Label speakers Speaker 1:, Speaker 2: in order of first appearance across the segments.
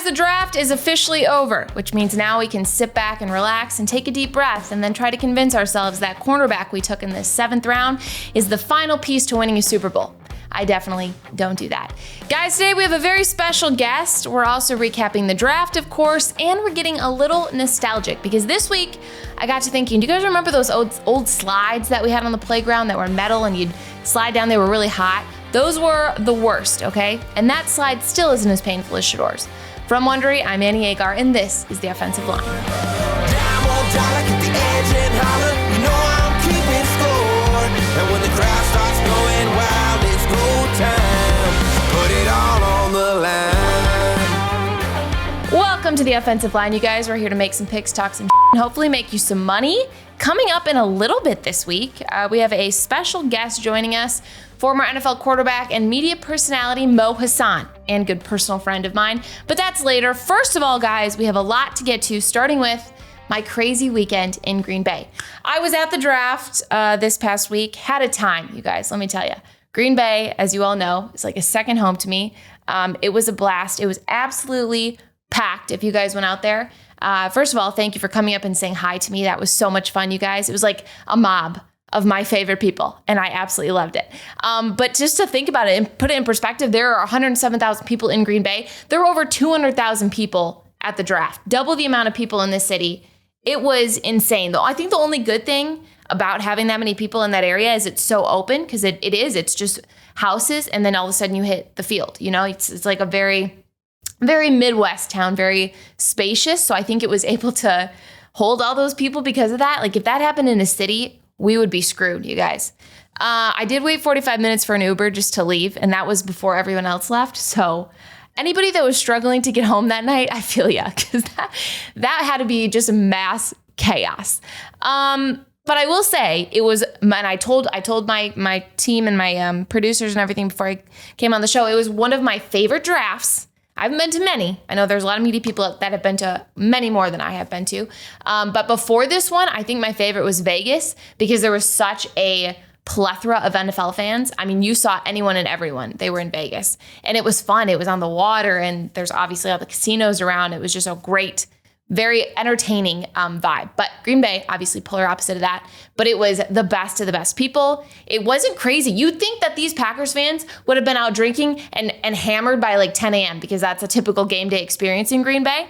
Speaker 1: Guys, the draft is officially over, which means now we can sit back and relax and take a deep breath and then try to convince ourselves that cornerback we took in the 7th round is the final piece to winning a Super Bowl. I definitely don't do that. Guys, today we have a very special guest. We're also recapping the draft, of course, and we're getting a little nostalgic because this week I got to thinking, do you guys remember those old slides that we had on the playground that were metal and you'd slide down, they were really hot? Those were the worst, okay? And that slide still isn't as painful as Shedeur's. From Wondery, I'm Agar, and this is The Offensive Line. Welcome to The Offensive Line, you guys. We're here to make some picks, talk some and hopefully make you some money. Coming up in a little bit this week, we have a special guest joining us, former NFL quarterback and media personality Mo Hasan, and good personal friend of mine. But that's later. First of all, guys, we have a lot to get to, starting with my crazy weekend in Green Bay. I was at the draft this past week, had a time, you guys, let me tell you. Green Bay, as you all know, is like a second home to me. It was a blast. It was absolutely packed if you guys went out there. First of all, thank you for coming up and saying hi to me. That was so much fun, you guys. It was like a mob of my favorite people, and I absolutely loved it. But just to think about it and put it in perspective, there are 107,000 people in Green Bay. There were over 200,000 people at the draft, double the amount of people in this city. It was insane, though. I think the only good thing about having that many people in that area is it's so open, because it's just houses, and then all of a sudden you hit the field. You know, it's like a very Midwest town, very spacious. So I think it was able to hold all those people because of that. Like if that happened in a city, we would be screwed, you guys. I did wait 45 minutes for an Uber just to leave, and that was before everyone else left. So anybody that was struggling to get home that night, I feel ya, because that had to be just mass chaos. But I will say it was, and I told my team and my producers and everything before I came on the show, it was one of my favorite drafts. I haven't been to many. I know there's a lot of media people that have been to many more than I have been to. But before this one, I think my favorite was Vegas because there was such a plethora of NFL fans. I mean, you saw anyone and everyone. They were in Vegas. And it was fun. It was on the water, and there's obviously all the casinos around. It was just a great, very entertaining vibe. But Green Bay, obviously polar opposite of that. But it was the best of the best people. It wasn't crazy. You'd think that these Packers fans would have been out drinking and hammered by like 10 a.m. because that's a typical game day experience in Green Bay.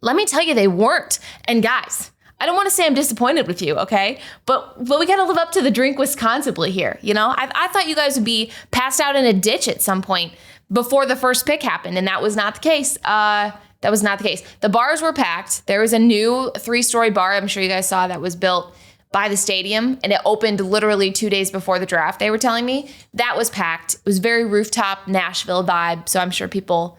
Speaker 1: Let me tell you, they weren't. And guys, I don't want to say I'm disappointed with you, okay? But we got to live up to the drink responsibly here, you know? I thought you guys would be passed out in a ditch at some point before the first pick happened, and that was not the case. That was not the case. The bars were packed. There was a new 3-story bar, I'm sure you guys saw, that was built by the stadium, and it opened literally 2 days before the draft, they were telling me. That was packed. It was very rooftop Nashville vibe, so I'm sure people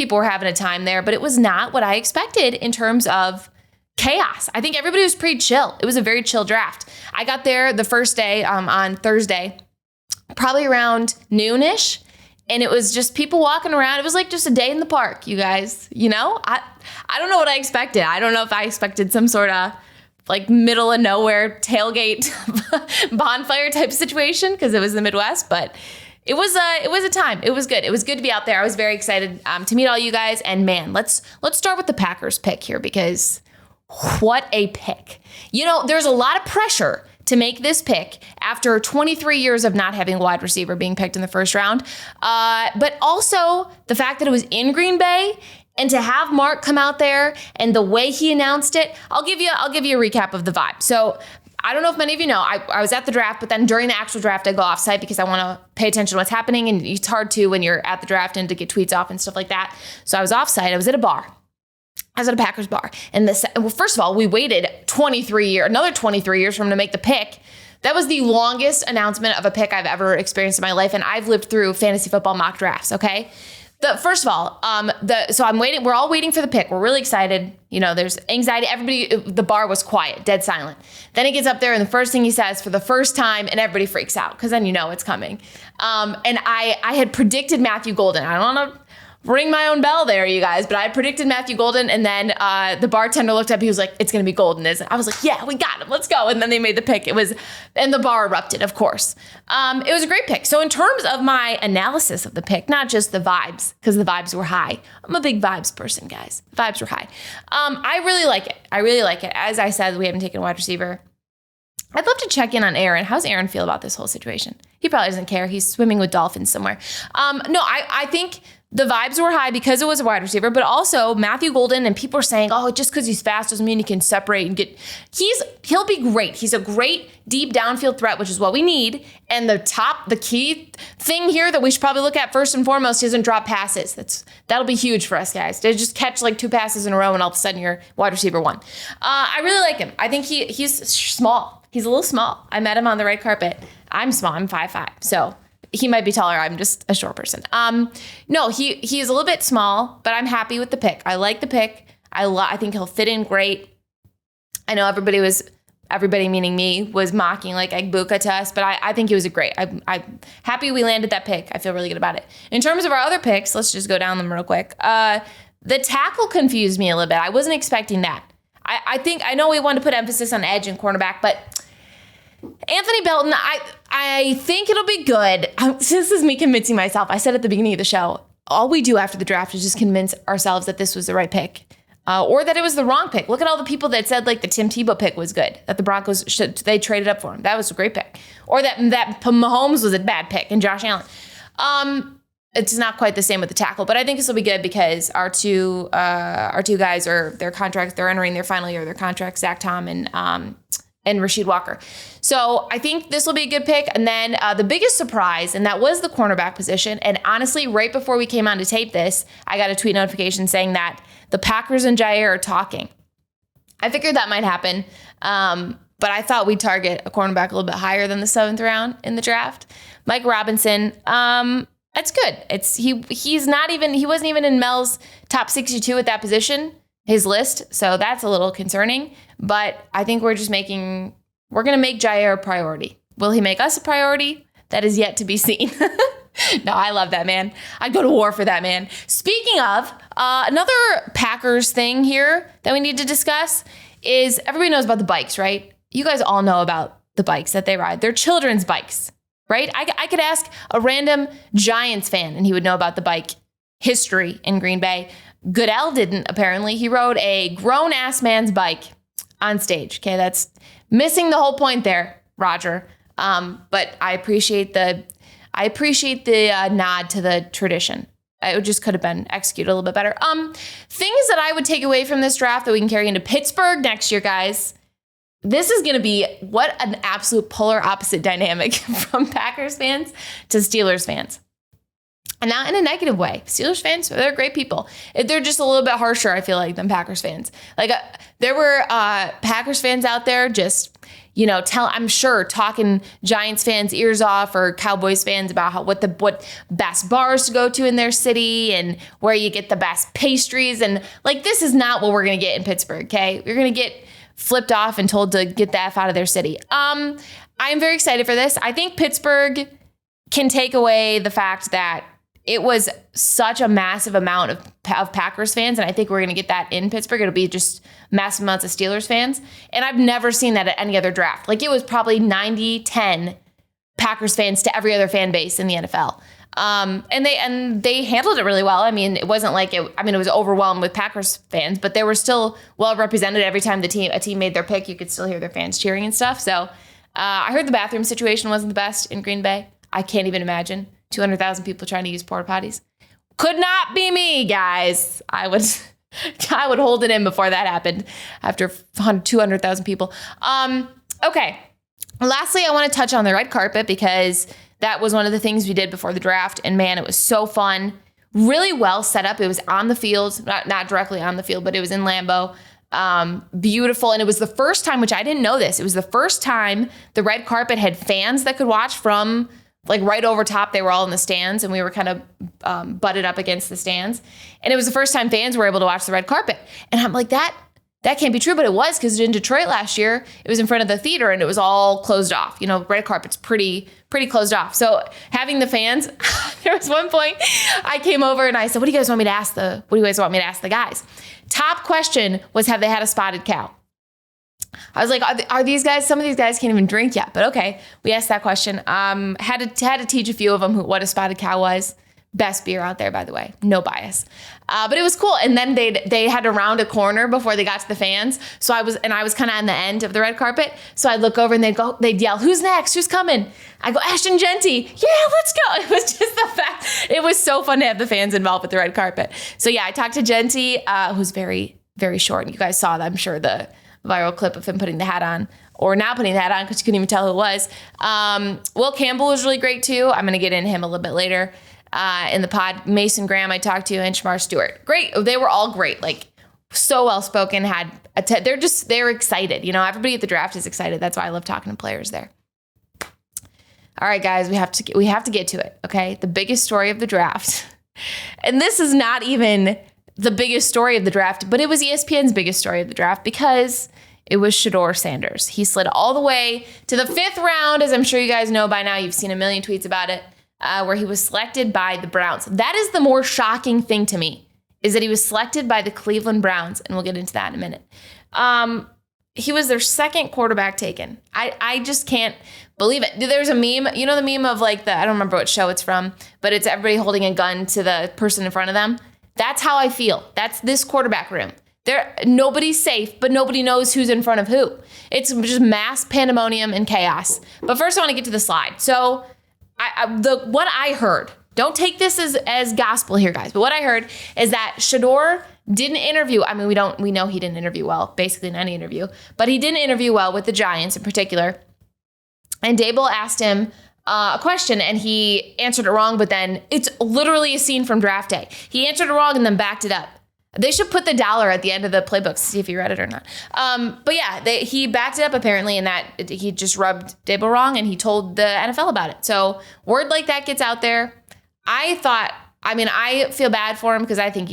Speaker 1: were having a time there, but it was not what I expected in terms of chaos. I think everybody was pretty chill. It was a very chill draft. I got there the first day on Thursday, probably around noonish, and it was just people walking around. It was like just a day in the park, you guys. You know, I don't know what I expected. I don't know if I expected some sort of like middle of nowhere tailgate bonfire type situation because it was the Midwest, but it was a time. It was good. It was good to be out there. I was very excited to meet all you guys. And man, let's start with the Packers pick here because what a pick. You know, there's a lot of pressure to make this pick after 23 years of not having a wide receiver being picked in the first round. But also the fact that it was in Green Bay and to have Mark come out there and the way he announced it, I'll give you a recap of the vibe. So I don't know if many of you know, I was at the draft, but then during the actual draft, I go off site because I want to pay attention to what's happening. And it's hard to when you're at the draft and to get tweets off and stuff like that. So I was off site. I was at a bar. I was at a Packers bar. And first of all, we waited another 23 years for him to make the pick. That was the longest announcement of a pick I've ever experienced in my life. And I've lived through fantasy football mock drafts, okay? First of all, so I'm waiting. We're all waiting for the pick. We're really excited. You know, there's anxiety. The bar was quiet, dead silent. Then he gets up there and the first thing he says for the first time, and everybody freaks out because then you know it's coming. And I had predicted Matthew Golden. I don't want to ring my own bell there, you guys. But I predicted Matthew Golden, and then the bartender looked up. He was like, "It's going to be Golden, isn't it?" I was like, "Yeah, we got him. Let's go." And then they made the pick. And the bar erupted, of course. It was a great pick. So in terms of my analysis of the pick, not just the vibes, because the vibes were high. I'm a big vibes person, guys. Vibes were high. I really like it. I really like it. As I said, we haven't taken a wide receiver. I'd love to check in on Aaron. How's Aaron feel about this whole situation? He probably doesn't care. He's swimming with dolphins somewhere. No, I think the vibes were high because it was a wide receiver, but also Matthew Golden, and people are saying, oh, just because he's fast doesn't mean he can separate and get. He'll be great. He's a great deep downfield threat, which is what we need. And the key thing here that we should probably look at first and foremost isn't drop passes. That'll be huge for us guys. To just catch like 2 passes in a row and all of a sudden you're wide receiver 1. I really like him. I think he's small. He's a little small. I met him on the red carpet. I'm small. I'm 5'5". So he might be taller. I'm just a short person. No, he is a little bit small, but I'm happy with the pick. I like the pick. I think he'll fit in great. I know everybody meaning me, was mocking like Egbuka to us, but I think he was a great. I'm happy we landed that pick. I feel really good about it. In terms of our other picks, let's just go down them real quick. The tackle confused me a little bit. I wasn't expecting that. I know we wanted to put emphasis on edge and cornerback, but Anthony Belton, I think it'll be good. This is me convincing myself. I said at the beginning of the show, all we do after the draft is just convince ourselves that this was the right pick. Or that it was the wrong pick. Look at all the people that said like the Tim Tebow pick was good, that the Broncos they traded up for him. That was a great pick. Or that Mahomes was a bad pick and Josh Allen. It's not quite the same with the tackle, but I think this will be good because our two guys are their contracts. They're entering their final year of their contracts. Zach Tom and Rasheed Walker. So I think this will be a good pick. And then the biggest surprise, and that was the cornerback position. And honestly, right before we came on to tape this, I got a tweet notification saying that the Packers and Jair are talking. I figured that might happen, but I thought we'd target a cornerback a little bit higher than the 7th round in the draft. Mike Robinson. That's good. He wasn't even in Mel's top 62 at that position, his list. So that's a little concerning, but I think we're going to make Jair a priority. Will he make us a priority? That is yet to be seen. No, I love that man. I'd go to war for that man. Speaking of, another Packers thing here that we need to discuss is everybody knows about the bikes, right? You guys all know about the bikes that they ride. They're children's bikes. Right? I could ask a random Giants fan and he would know about the bike history in Green Bay. Goodell didn't, apparently. He rode a grown-ass man's bike on stage. Okay, that's missing the whole point there, Roger. But I appreciate the nod to the tradition. It just could have been executed a little bit better. Things that I would take away from this draft that we can carry into Pittsburgh next year, guys. This is going to be what an absolute polar opposite dynamic from Packers fans to Steelers fans. And not in a negative way. Steelers fans, they're great people. They're just a little bit harsher, I feel like, than Packers fans. Like there were Packers fans out there just, I'm sure talking Giants fans' ears off or Cowboys fans about what best bars to go to in their city and where you get the best pastries. And like, this is not what we're going to get in Pittsburgh, okay? We're going to get flipped off and told to get the F out of their city. I'm very excited for this. I think Pittsburgh can take away the fact that it was such a massive amount of Packers fans, and I think we're going to get that in Pittsburgh. It'll be just massive amounts of Steelers fans, and I've never seen that at any other draft. Like, it was probably 90-10 Packers fans to every other fan base in the NFL. And they handled it really well. I mean, it wasn't like it was overwhelmed with Packers fans, but they were still well represented. Every time a team made their pick, you could still hear their fans cheering and stuff. So, I heard the bathroom situation wasn't the best in Green Bay. I can't even imagine 200,000 people trying to use porta potties. Could not be me, guys. I would hold it in before that happened after 200,000 people. Okay. Lastly, I want to touch on the red carpet because that was one of the things we did before the draft. And man, it was so fun. Really well set up. It was on the field, not directly on the field, but it was in Lambeau. Beautiful. And it was the first time, which I didn't know this. It was the first time the red carpet had fans that could watch from like right over top. They were all in the stands and we were kind of butted up against the stands. And it was the first time fans were able to watch the red carpet. And I'm like, that that can't be true, but it was, because in Detroit last year, it was in front of the theater and it was all closed off. You know, red carpet's pretty closed off. So having the fans, there was one point I came over and I said, what do you guys want me to ask the guys? Top question was, have they had a spotted cow? I was like, are these guys, some of these guys can't even drink yet, but okay. We asked that question. Had to teach a few of them what a spotted cow was. Best beer out there, by the way. No bias. But it was cool. And then they had to round a corner before they got to the fans. So I was kind of on the end of the red carpet. So I'd look over and they'd yell, who's next? Who's coming? I go, Ashton Genty. Yeah, let's go. It was just the fact. It was so fun to have the fans involved with the red carpet. So yeah, I talked to Genty, who's very, very short. And you guys saw that, I'm sure, the viral clip of him putting the hat on, or not putting the hat on, because you couldn't even tell who it was. Will Campbell was really great too. I'm going to get into him a little bit later. In the pod. Mason Graham I talked to, and Shamar Stewart. Great. They were all great. Like, so well spoken. They're excited. You know, everybody at the draft is excited. That's why I love talking to players there. All right, guys, we have to get to it. Okay. The biggest story of the draft. And this is not even the biggest story of the draft, but it was ESPN's biggest story of the draft, because it was Shedeur Sanders. He slid all the way to the 5th round, as I'm sure you guys know by now. You've seen a million tweets about it. Where he was selected by the Browns. That is the more shocking thing to me, is that he was selected by the Cleveland Browns, and we'll get into that in a minute. He was their second quarterback taken. I just can't believe it. There's a meme, you know, the meme of like I don't remember what show it's from, but it's everybody holding a gun to the person in front of them. That's how I feel. That's this quarterback room. Nobody's safe, but nobody knows who's in front of who. It's just mass pandemonium and chaos. But first I want to get to the slide. So what I heard, don't take this as gospel here, guys, but what I heard is that Shedeur didn't interview. I mean, we know he didn't interview well, basically in any interview, but he didn't interview well with the Giants in particular. And Dable asked him a question and he answered it wrong, but then it's literally a scene from draft day. He answered it wrong and then backed it up. They should put the $1 at the end of the playbook to see if you read it or not. But yeah, he backed it up apparently, in that he just rubbed Dable wrong and he told the NFL about it. So word like that gets out there. I feel bad for him, because I think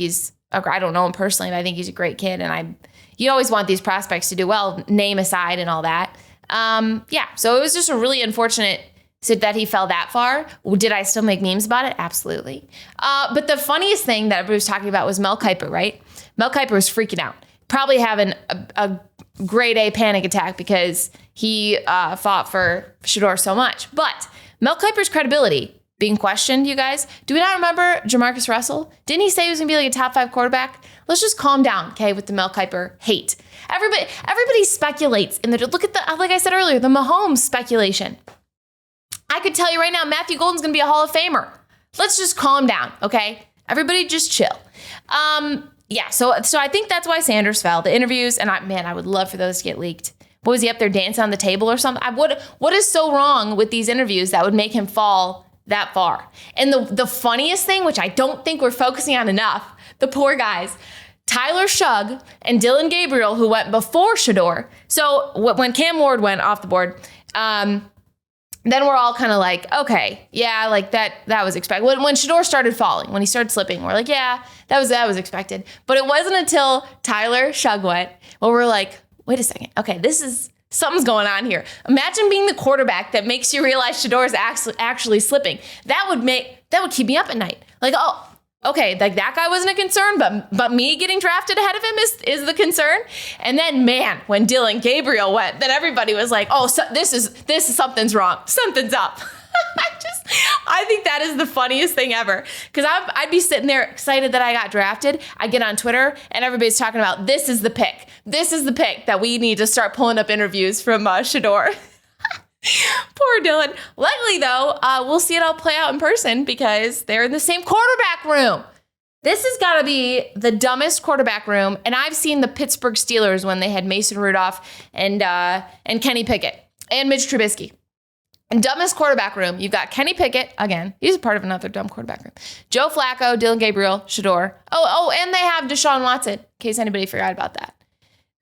Speaker 1: I don't know him personally, but I think he's a great kid. And you always want these prospects to do well, name aside and all that. So it was just a really unfortunate that he fell that far. Did I still make memes about it? Absolutely. But the funniest thing that everybody was talking about was Mel Kiper, right? Mel Kiper was freaking out, probably having a grade A panic attack, because he fought for Shedeur so much. But Mel Kiper's credibility being questioned, you guys. Do we not remember Jamarcus Russell? Didn't he say he was going to be like a top 5 quarterback? Let's just calm down, okay, with the Mel Kiper hate. Everybody speculates. Look at like I said earlier, the Mahomes speculation. I could tell you right now, Matthew Golden's going to be a Hall of Famer. Let's just calm down, okay? Everybody just chill. So I think that's why Sanders fell. The interviews, and I would love for those to get leaked. What was he up there dancing on the table or something? What is so wrong with these interviews that would make him fall that far? And the funniest thing, which I don't think we're focusing on enough, the poor guys, Tyler Shugg and Dylan Gabriel, who went before Shedeur. So when Cam Ward went off the board, then we're all kind of like, okay, yeah, like that was expected. When Shedeur started falling, when he started slipping, we're like, yeah, that was expected. But it wasn't until Tyler Shugg went where we're like, wait a second, okay, something's going on here. Imagine being the quarterback that makes you realize Shedeur is actually slipping. That would keep me up at night. Like, oh, okay, like that guy wasn't a concern, but me getting drafted ahead of him is the concern. And then, man, when Dylan Gabriel went, then everybody was like, oh, so this is something's wrong. Something's up. I think that is the funniest thing ever. Because I'd be sitting there excited that I got drafted. I get on Twitter and everybody's talking about, this is the pick. This is the pick that we need to start pulling up interviews from Shedeur. Poor Dylan. Luckily, though, we'll see it all play out in person, because they're in the same quarterback room. This has got to be the dumbest quarterback room. And I've seen the Pittsburgh Steelers when they had Mason Rudolph and Kenny Pickett and Mitch Trubisky. And dumbest quarterback room, you've got Kenny Pickett, again, he's a part of another dumb quarterback room. Joe Flacco, Dylan Gabriel, Shedeur. Oh, and they have Deshaun Watson, in case anybody forgot about that.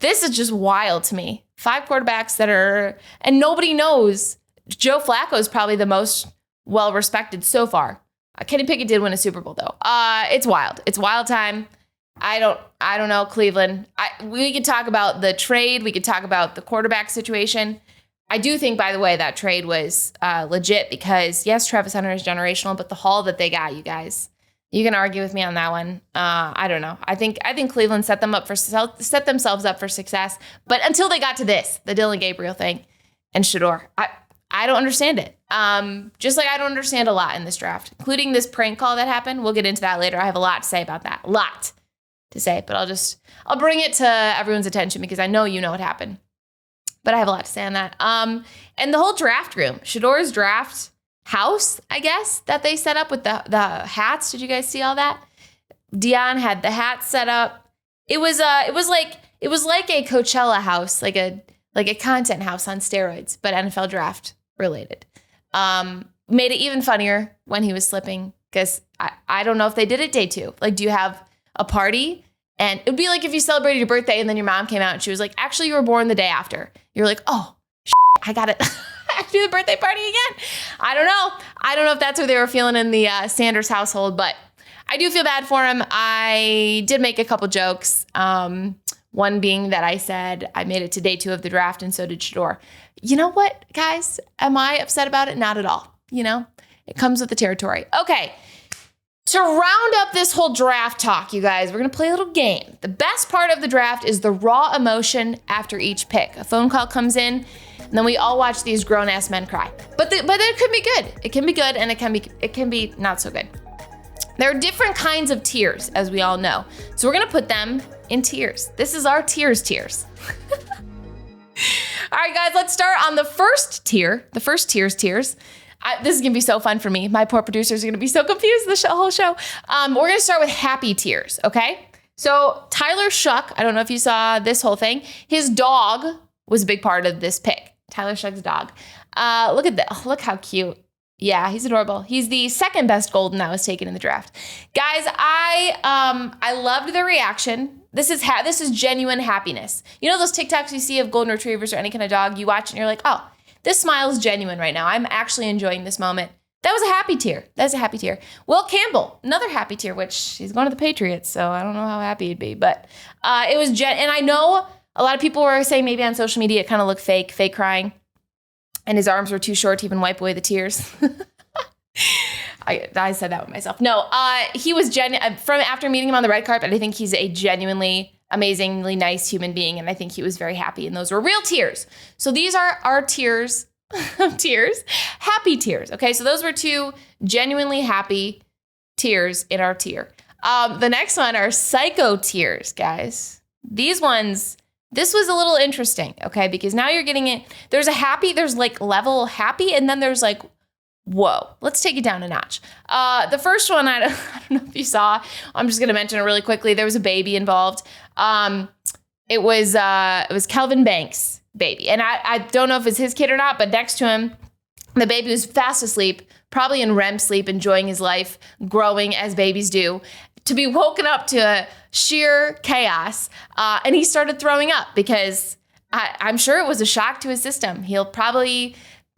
Speaker 1: This is just wild to me. 5 quarterbacks and nobody knows. Joe Flacco is probably the most well-respected so far. Kenny Pickett did win a Super Bowl, though. It's wild. It's wild time. I don't know, Cleveland. We could talk about the trade. We could talk about the quarterback situation. I do think, by the way, that trade was legit because, yes, Travis Hunter is generational, but the haul that they got, you guys, you can argue with me on that one. I don't know. I think Cleveland set themselves up for success, but until they got to this, the Dylan Gabriel thing and Shedeur, I don't understand it. Just like I don't understand a lot in this draft, including this prank call that happened. We'll get into that later. I have a lot to say about that. A lot to say, but I'll bring it to everyone's attention because I know you know what happened. But I have a lot to say on that. And the whole draft room, Shedeur's draft house, I guess, that they set up with the hats. Did you guys see all that? Dion had the hats set up. It was like a Coachella house, like a content house on steroids, but NFL draft related. Made it even funnier when he was slipping because I don't know if they did it day 2. Like, do you have a party? And it would be like if you celebrated your birthday and then your mom came out and she was like, actually, you were born the day after. You're like, oh, I got it. I have to do the birthday party again. I don't know if that's what they were feeling in the Sanders household, but I do feel bad for him. I did make a couple jokes. One being that I said I made it to day 2 of the draft and so did Shedeur. You know what, guys? Am I upset about it? Not at all. You know, it comes with the territory. Okay. To round up this whole draft talk, you guys, we're going to play a little game. The best part of the draft is the raw emotion after each pick. A phone call comes in, and then we all watch these grown-ass men cry. But it could be good. It can be good, and it can be not so good. There are different kinds of tiers, as we all know. So we're going to put them in tiers. This is our tiers. All right, guys, let's start on the first tier. The first tiers. This is going to be so fun for me. My poor producers are going to be so confused the whole show. We're going to start with happy tiers, okay? So Tyler Shuck, I don't know if you saw this whole thing. His dog was a big part of this pick. Tyler Shuck's dog. Look at that. Oh, look how cute. Yeah, he's adorable. He's the second best golden that was taken in the draft. Guys, I loved the reaction. This is genuine happiness. You know those TikToks you see of golden retrievers or any kind of dog you watch and you're like, oh, this smile is genuine right now. I'm actually enjoying this moment. That was a happy tier. That's a happy tier. Will Campbell, another happy tier, which he's going to the Patriots, so I don't know how happy he'd be. But it was, and I know a lot of people were saying maybe on social media it kind of looked fake crying. And his arms were too short to even wipe away the tears. I said that with myself. No, he was from after meeting him on the red carpet, I think he's a genuinely amazingly nice human being, and I think he was very happy, and those were real tears. So these are our tiers, happy tears. Okay, so those were 2 genuinely happy tears in our tier. The next one are psycho tears, guys. These ones, this was a little interesting, okay, because now you're getting it. There's like level happy, and then there's like, whoa, let's take it down a notch. The first one, I don't know if you saw, I'm just going to mention it really quickly. There was a baby involved. It was Kelvin Banks' baby. And I don't know if it's his kid or not, but next to him, the baby was fast asleep, probably in REM sleep, enjoying his life, growing as babies do, to be woken up to sheer chaos. And he started throwing up because I'm sure it was a shock to his system. He'll probably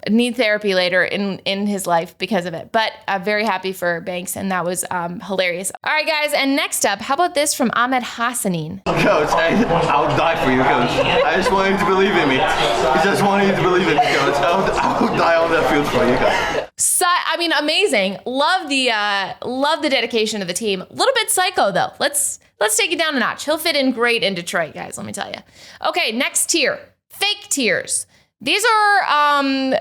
Speaker 1: need therapy later in his life because of it. But I'm very happy for Banks, and that was hilarious. All right, guys, and next up, how about this from Ahmed Hassanin?
Speaker 2: Coach, I would die for you, Coach. I just want you to believe in me. I just want you to believe in me, Coach. I would die on that field for you, Coach.
Speaker 1: So, I mean, amazing. Love the dedication of the team. A little bit psycho, though. Let's take it down a notch. He'll fit in great in Detroit, guys, let me tell you. Okay, next tier, fake tiers. These are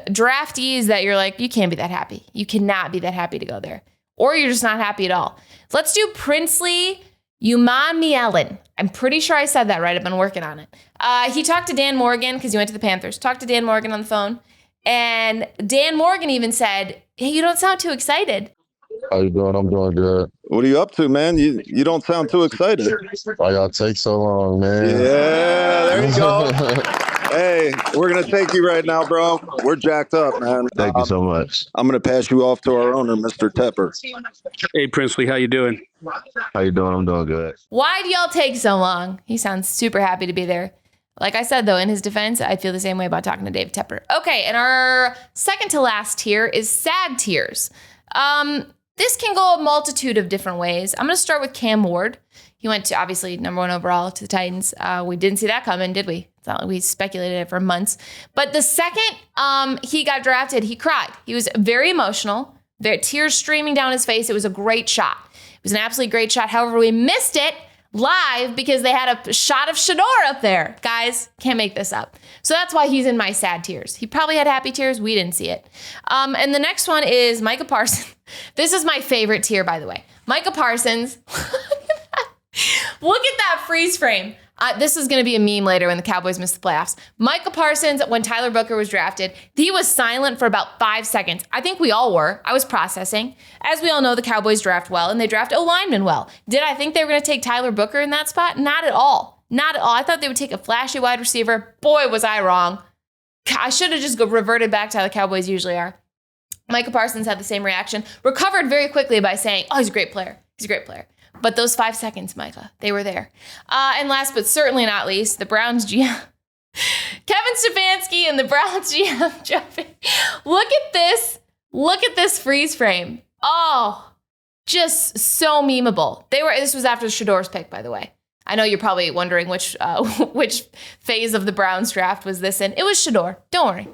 Speaker 1: draftees that you're like, you can't be that happy. You cannot be that happy to go there. Or you're just not happy at all. Let's do Princely Umanielen. I'm pretty sure I said that right. I've been working on it. He talked to Dan Morgan because he went to the Panthers. Talked to Dan Morgan on the phone. And Dan Morgan even said, hey, you don't sound too excited.
Speaker 3: How you doing? I'm doing good.
Speaker 4: What are you up to, man? You don't sound too excited.
Speaker 3: Why y'all take so long, man?
Speaker 4: Yeah, there you go. Hey, we're going to take you right now, bro. We're jacked up, man.
Speaker 3: Thank you so much.
Speaker 4: I'm going to pass you off to our owner, Mr. Tepper.
Speaker 5: Hey, Princely, how you doing?
Speaker 3: How you doing? I'm doing good.
Speaker 1: Why do y'all take so long? He sounds super happy to be there. Like I said, though, in his defense, I feel the same way about talking to Dave Tepper. Okay, and our second to last tier is sad tears. this can go a multitude of different ways. I'm going to start with Cam Ward. He went to, obviously, number 1 overall to the Titans. We didn't see that coming, did we? It's not like we speculated it for months. But the second he got drafted, he cried. He was very emotional. There were tears streaming down his face. It was a great shot. It was an absolutely great shot. However, we missed it live because they had a shot of Shedeur up there. Guys, can't make this up. So that's why he's in my sad tears. He probably had happy tears. We didn't see it. And the next one is Micah Parsons. This is my favorite tier, by the way. Micah Parsons. Look at that freeze frame. This is going to be a meme later when the Cowboys miss the playoffs. Micah Parsons, when Tyler Booker was drafted, he was silent for about 5 seconds. I think we all were. I was processing. As we all know, the Cowboys draft well, and they draft O-linemen well. Did I think they were going to take Tyler Booker in that spot? Not at all. Not at all. I thought they would take a flashy wide receiver. Boy, was I wrong. I should have just reverted back to how the Cowboys usually are. Micah Parsons had the same reaction. Recovered very quickly by saying, oh, he's a great player. He's a great player. But those 5 seconds, Micah, they were there. And last but certainly not least, the Browns GM, Kevin Stefanski and the Browns GM jumping. Look at this. Look at this freeze frame. Oh, just so memeable. This was after Shedeur's pick, by the way. I know you're probably wondering which phase of the Browns draft was this in. It was Shedeur. Don't worry.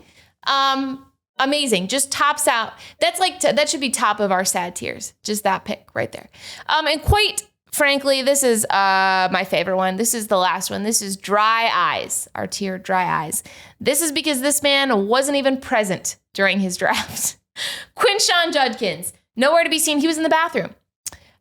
Speaker 1: Amazing. Just tops out. That should be top of our sad tiers. Just that pick right there. And quite frankly, this is my favorite one. This is the last one. This is Dry Eyes, our tier Dry Eyes. This is because this man wasn't even present during his draft. Quinshon Judkins, nowhere to be seen. He was in the bathroom.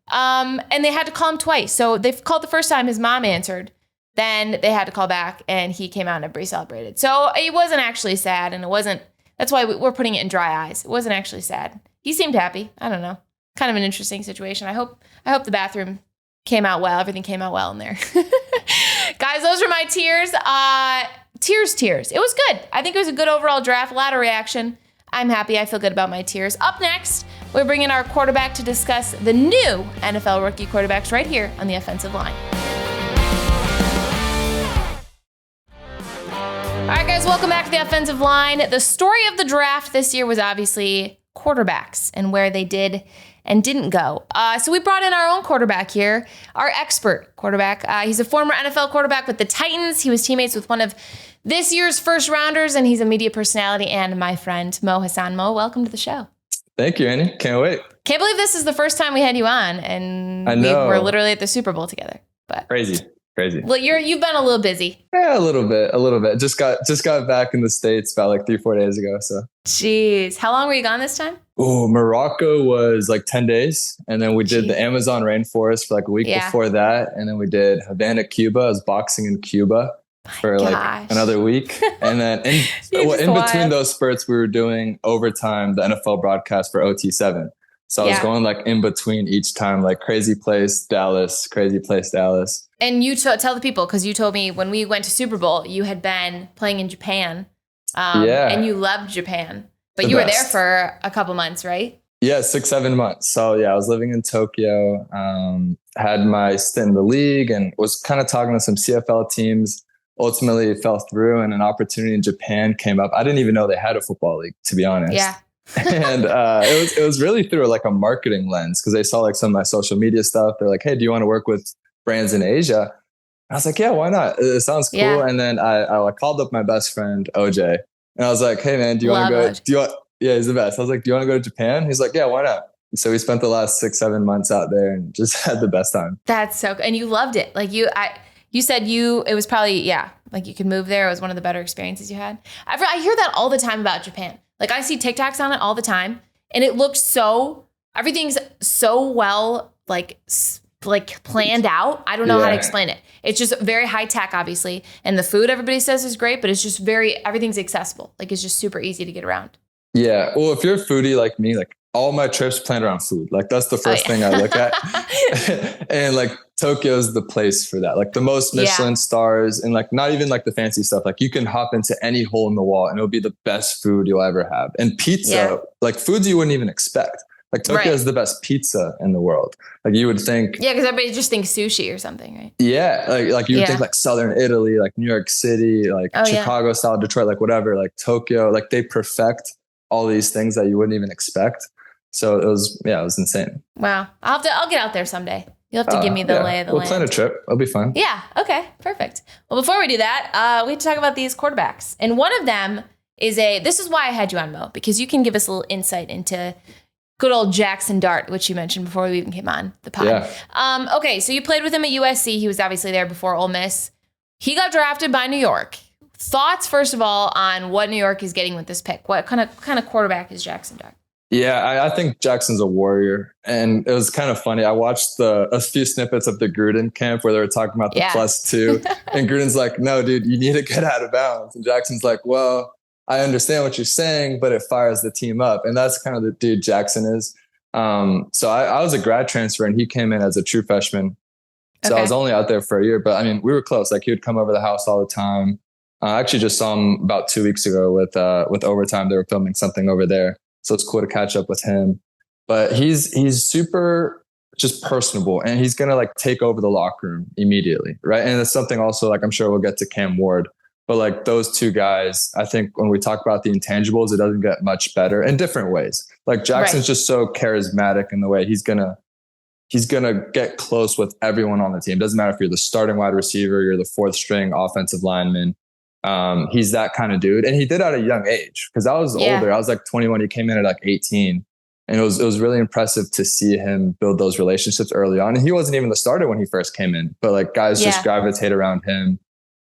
Speaker 1: And they had to call him twice. So they called the first time, his mom answered. Then they had to call back and he came out and everybody celebrated. So it wasn't actually sad, and it wasn't. That's why we're putting it in Dry Eyes. It wasn't actually sad. He seemed happy. I don't know. Kind of an interesting situation. I hope the bathroom came out well. Everything came out well in there. Guys, those were my tiers. Tiers. It was good. I think it was a good overall draft. A lot of reaction. I'm happy. I feel good about my tiers. Up next, we're bringing our quarterback to discuss the new NFL rookie quarterbacks right here on the offensive line. All right, guys, welcome back to the offensive line. The story of the draft this year was obviously quarterbacks and where they did and didn't go. So we brought in our own quarterback here, our expert quarterback. He's a former NFL quarterback with the Titans. He was teammates with one of this year's first rounders, and he's a media personality and my friend, Mo Hasan. Mo, welcome to the show.
Speaker 6: Thank you, Annie. Can't wait.
Speaker 1: Can't believe this is the first time we had you on, and
Speaker 6: I know.
Speaker 1: We were literally at the Super Bowl together. But
Speaker 6: Crazy.
Speaker 1: Well, you've been a little busy.
Speaker 6: Yeah, a little bit. Just got back in the States about like 3-4 days ago. So.
Speaker 1: Jeez. How long were you gone this time?
Speaker 6: Oh, Morocco was like 10 days. And then we did the Amazon rainforest for like a week before that. And then we did Havana, Cuba. I was boxing in Cuba for like another week. And then in between those spurts, we were doing overtime, the NFL broadcast for OT7. So I was going like in between each time, like crazy place, Dallas.
Speaker 1: And you tell the people, because you told me when we went to Super Bowl, you had been playing in Japan. And you loved Japan. But you were there for a couple months, right?
Speaker 6: Yeah, 6-7 months. So yeah, I was living in Tokyo, had my stint in the league and was kind of talking to some CFL teams. Ultimately, it fell through and an opportunity in Japan came up. I didn't even know they had a football league, to be honest.
Speaker 1: Yeah.
Speaker 6: And it was really through like a marketing lens, because they saw like some of my social media stuff. They're like, hey, do you want to work with brands in Asia? I was like, yeah, why not? It sounds cool. Yeah. And then I called up my best friend, OJ, and I was like, hey man, do you want to go? Yeah, he's the best. I was like, do you want to go to Japan? He's like, yeah, why not? So we spent the last 6-7 months out there and just had the best time. That's
Speaker 1: so good. And you loved it. Like you said it was probably, like you could move there. It was one of the better experiences you had. I hear that all the time about Japan. Like I see TikToks on it all the time, and it looks everything's so well, like planned out. I don't know how to explain it. It's just very high tech, obviously. And the food everybody says is great, but it's just everything's accessible. Like it's just super easy to get around.
Speaker 6: Yeah. Well, if you're a foodie like me, like all my trips planned around food. Like that's the first thing I look at. And like Tokyo's the place for that. Like the most Michelin stars, and like not even like the fancy stuff. Like you can hop into any hole in the wall and it'll be the best food you'll ever have. And pizza, like foods you wouldn't even expect. Like Tokyo is the best pizza in the world. Like you would think. Yeah,
Speaker 1: because everybody just thinks sushi or something, right?
Speaker 6: Yeah, like you would think like Southern Italy, like New York City, like Chicago style, Detroit, like whatever. Like Tokyo, like they perfect all these things that you wouldn't even expect. So it was insane.
Speaker 1: Wow. I'll get out there someday. You'll have to give me the lay of the land.
Speaker 6: We'll plan a trip. It'll be fun.
Speaker 1: Yeah. Okay. Perfect. Well, before we do that, we have to talk about these quarterbacks. And one of them this is why I had you on, Mo, because you can give us a little insight into good old Jackson Dart, which you mentioned before we even came on the pod.
Speaker 6: Yeah.
Speaker 1: Okay. So you played with him at USC. He was obviously there before Ole Miss. He got drafted by New York. Thoughts, first of all, on what New York is getting with this pick? What kind of quarterback is Jackson Dart?
Speaker 6: Yeah, I think Jackson's a warrior. And it was kind of funny. I watched a few snippets of the Gruden camp where they were talking about the +2. And Gruden's like, no, dude, you need to get out of bounds. And Jackson's like, well, I understand what you're saying, but it fires the team up. And that's kind of the dude Jackson is. So I was a grad transfer and he came in as a true freshman. So I was only out there for a year, but I mean, we were close. Like he would come over the house all the time. I actually just saw him about 2 weeks ago with Overtime. They were filming something over there. So it's cool to catch up with him, but he's super just personable and he's going to like take over the locker room immediately. Right. And it's something also like, I'm sure we'll get to Cam Ward, but like those two guys, I think when we talk about the intangibles, it doesn't get much better in different ways. Like Jackson's just so charismatic in the way he's going to get close with everyone on the team. Doesn't matter if you're the starting wide receiver, you're the fourth string offensive lineman. He's that kind of dude. And he did at a young age because I was older. I was like 21. He came in at like 18. And it was really impressive to see him build those relationships early on. And he wasn't even the starter when he first came in, but like guys just gravitate around him.